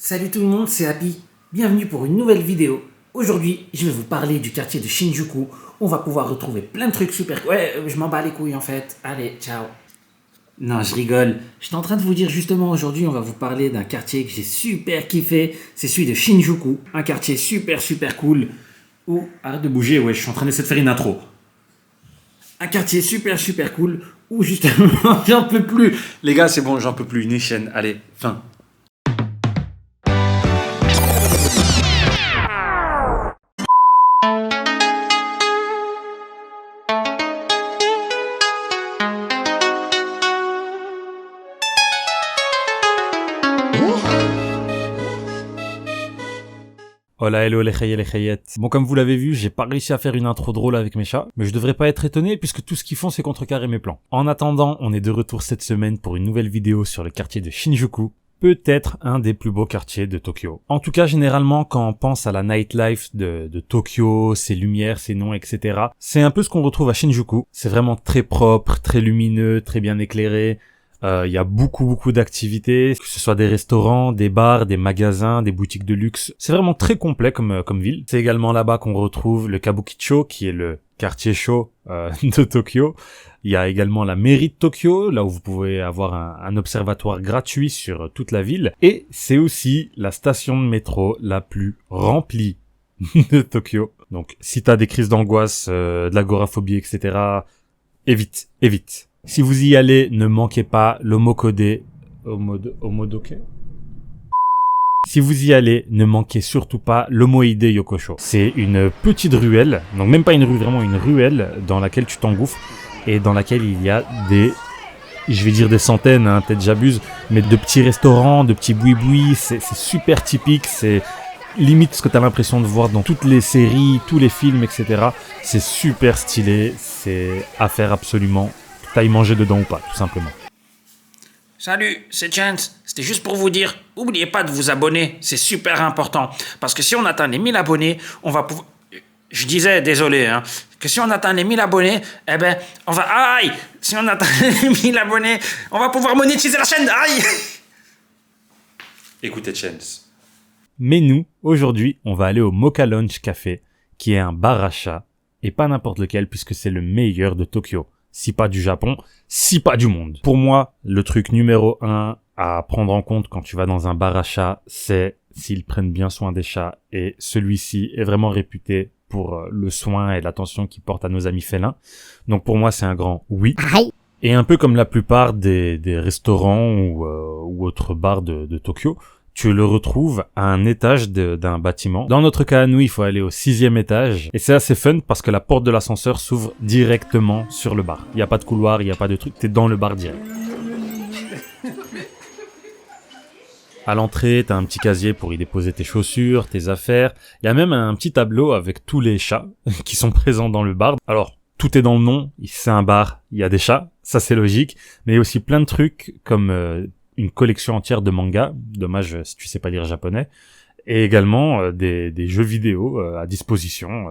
Salut tout le monde, c'est Happy. Bienvenue pour une nouvelle vidéo. Aujourd'hui, je vais vous parler du quartier de Shinjuku. On va pouvoir retrouver plein de trucs super... Ouais, je m'en bats les couilles en fait. Allez, ciao. Non, je rigole. J'étais en train de vous dire justement aujourd'hui, on va vous parler d'un quartier que j'ai super kiffé. C'est celui de Shinjuku. Un quartier super cool. Où... Arrête de bouger, ouais, je suis en train d'essayer de faire une intro. Un quartier super cool où justement j'en peux plus. Les gars, c'est bon, j'en peux plus. Une chaîne. Allez, fin. Hola, hello les chayettes. Bon, comme vous l'avez vu, j'ai pas réussi à faire une intro drôle avec mes chats, mais je devrais pas être étonné puisque tout ce qu'ils font c'est contrecarrer mes plans. En attendant, on est de retour cette semaine pour une nouvelle vidéo sur le quartier de Shinjuku, peut-être un des plus beaux quartiers de Tokyo. En tout cas, généralement, quand on pense à la nightlife de Tokyo, ses lumières, ses noms, etc., c'est un peu ce qu'on retrouve à Shinjuku. C'est vraiment très propre, très lumineux, très bien éclairé. Il y a beaucoup d'activités, que ce soit des restaurants, des bars, des magasins, des boutiques de luxe. C'est vraiment très complet comme ville. C'est également là-bas qu'on retrouve le Kabukicho, qui est le quartier chaud de Tokyo. Il y a également la mairie de Tokyo, là où vous pouvez avoir un observatoire gratuit sur toute la ville. Et c'est aussi la station de métro la plus remplie de Tokyo. Donc si t'as des crises d'angoisse, de l'agoraphobie, etc., évite. Si vous y allez, ne manquez pas l'Omokode... Omodoke. Si vous y allez, ne manquez surtout pas l'Omoide Yokosho. C'est une petite ruelle, donc même pas une rue, vraiment une ruelle dans laquelle tu t'engouffres et dans laquelle il y a je vais dire des centaines, hein, peut-être j'abuse, mais de petits restaurants, de petits boui-boui, c'est super typique, c'est limite ce que t'as l'impression de voir dans toutes les séries, tous les films, etc. C'est super stylé, c'est à faire absolument. T'as y manger dedans ou pas, tout simplement. Salut, c'est Chance. C'était juste pour vous dire, n'oubliez pas de vous abonner, c'est super important. Parce que si on atteint les 1000 abonnés, on va pouvoir... Je disais, désolé, hein, que si on atteint les 1000 abonnés, eh ben, on va... Aïe! Si on atteint les 1000 abonnés, on va pouvoir monétiser la chaîne, aïe! Écoutez Chance. Mais nous, aujourd'hui, on va aller au Mocha Lounge Café, qui est un bar à chat, et pas n'importe lequel, puisque c'est le meilleur de Tokyo. Si pas du Japon, si pas du monde. Pour moi, le truc numéro 1 à prendre en compte quand tu vas dans un bar à chat, c'est s'ils prennent bien soin des chats. Et celui-ci est vraiment réputé pour le soin et l'attention qu'il porte à nos amis félins. Donc pour moi, c'est un grand oui. Et un peu comme la plupart des restaurants ou autres bars de Tokyo, tu le retrouves à un étage d'un bâtiment. Dans notre cas, nous, il faut aller au 6e étage. Et c'est assez fun parce que la porte de l'ascenseur s'ouvre directement sur le bar. Il n'y a pas de couloir, il n'y a pas de truc, t'es dans le bar direct. À l'entrée, t'as un petit casier pour y déposer tes chaussures, tes affaires. Il y a même un petit tableau avec tous les chats qui sont présents dans le bar. Alors, tout est dans le nom, c'est un bar, il y a des chats, ça c'est logique. Mais il y a aussi plein de trucs comme... une collection entière de mangas, dommage si tu sais pas lire japonais, et également des jeux vidéo à disposition,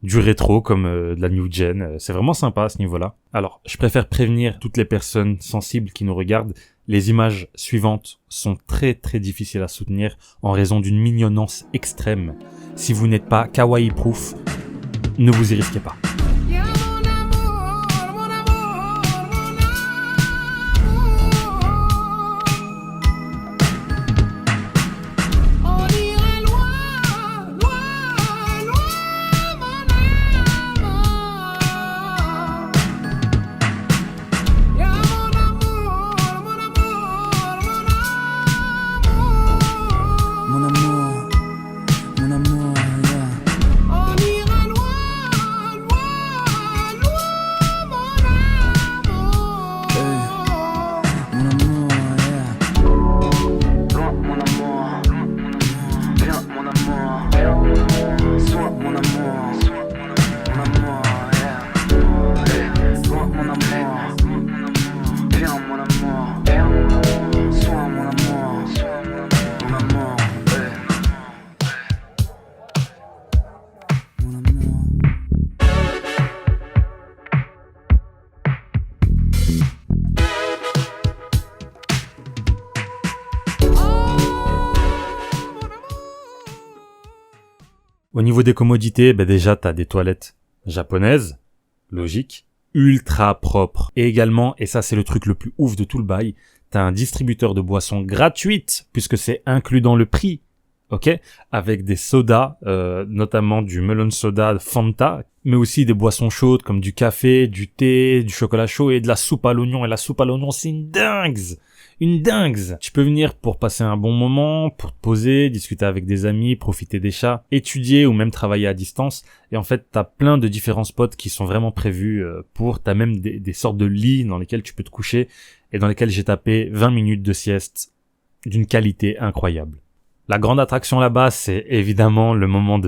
du rétro comme de la new gen, c'est vraiment sympa à ce niveau-là. Alors, je préfère prévenir toutes les personnes sensibles qui nous regardent, les images suivantes sont très difficiles à soutenir en raison d'une mignonnance extrême. Si vous n'êtes pas kawaii proof, ne vous y risquez pas. Au niveau des commodités, déjà t'as des toilettes japonaises, logique, ultra propres. Et également, et ça c'est le truc le plus ouf de tout le bail, t'as un distributeur de boissons gratuite, puisque c'est inclus dans le prix. Ok, avec des sodas, notamment du melon soda Fanta, mais aussi des boissons chaudes comme du café, du thé, du chocolat chaud et de la soupe à l'oignon. Et la soupe à l'oignon, c'est une dingue. Tu peux venir pour passer un bon moment, pour te poser, discuter avec des amis, profiter des chats, étudier ou même travailler à distance. Et en fait, t'as plein de différents spots qui sont vraiment prévus t'as même des sortes de lits dans lesquels tu peux te coucher et dans lesquels j'ai tapé 20 minutes de sieste d'une qualité incroyable. La grande attraction là-bas, c'est évidemment le moment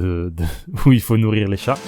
où il faut nourrir les chats.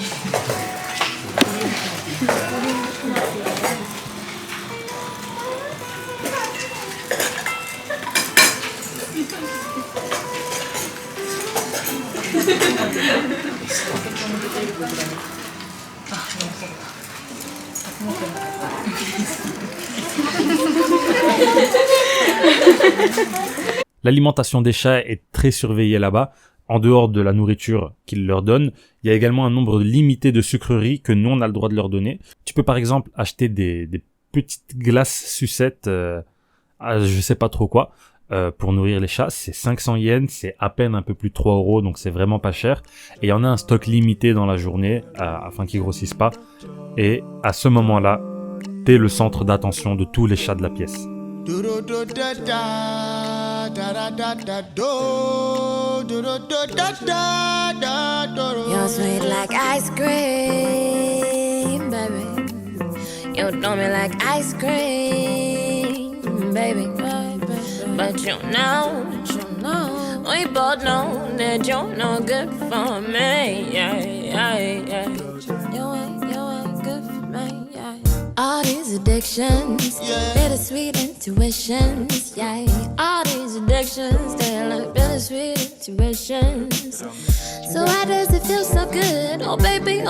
L'alimentation des chats est très surveillée là-bas. En dehors de la nourriture qu'ils leur donnent, il y a également un nombre limité de sucreries que nous on a le droit de leur donner. Tu peux par exemple acheter des petites glaces sucettes, je sais pas trop quoi, pour nourrir les chats. C'est 500 yens, c'est à peine un peu plus de 3 €, donc c'est vraiment pas cher. Et il y en a un stock limité dans la journée, afin qu'ils grossissent pas. Et à ce moment-là, t'es le centre d'attention de tous les chats de la pièce. You're sweet like ice cream, baby. You know me like ice cream, baby. But you know, we both know that you're no good for me. Yeah. You ain't good for me. Yeah. All these addictions, bittersweet intuitions. Yeah. All these addictions, they're like bittersweet intuitions. So why does it feel so good? Oh baby,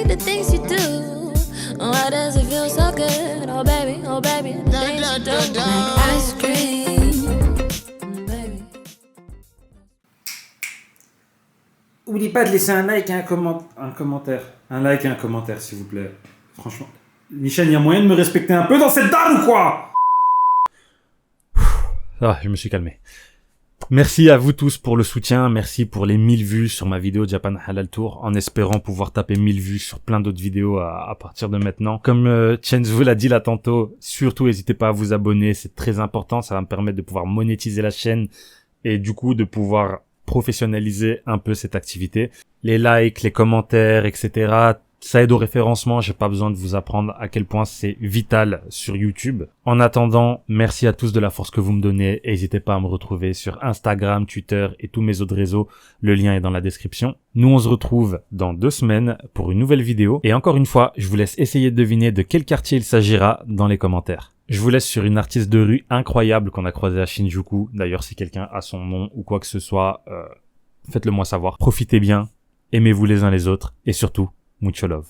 the things you do. Why does it feel so good? Oh baby, the things you do. Like ice cream, baby. N'oubliez pas de laisser un like et un commentaire. Un like et un commentaire, s'il vous plaît. Franchement. Michel, il y a moyen de me respecter un peu dans cette dalle ou quoi? Je me suis calmé. Merci à vous tous pour le soutien, merci pour les 1000 vues sur ma vidéo Japan Halal Tour, en espérant pouvoir taper 1000 vues sur plein d'autres vidéos à partir de maintenant. Comme Chens vous l'a dit là tantôt, surtout n'hésitez pas à vous abonner, c'est très important, ça va me permettre de pouvoir monétiser la chaîne et du coup de pouvoir professionnaliser un peu cette activité. Les likes, les commentaires, etc., ça aide au référencement, j'ai pas besoin de vous apprendre à quel point c'est vital sur YouTube. En attendant, merci à tous de la force que vous me donnez et n'hésitez pas à me retrouver sur Instagram, Twitter et tous mes autres réseaux. Le lien est dans la description. Nous, on se retrouve dans 2 semaines pour une nouvelle vidéo. Et encore une fois, je vous laisse essayer de deviner de quel quartier il s'agira dans les commentaires. Je vous laisse sur une artiste de rue incroyable qu'on a croisée à Shinjuku. D'ailleurs, si quelqu'un a son nom ou quoi que ce soit, faites-le moi savoir. Profitez bien, aimez-vous les uns les autres et surtout, mucho love.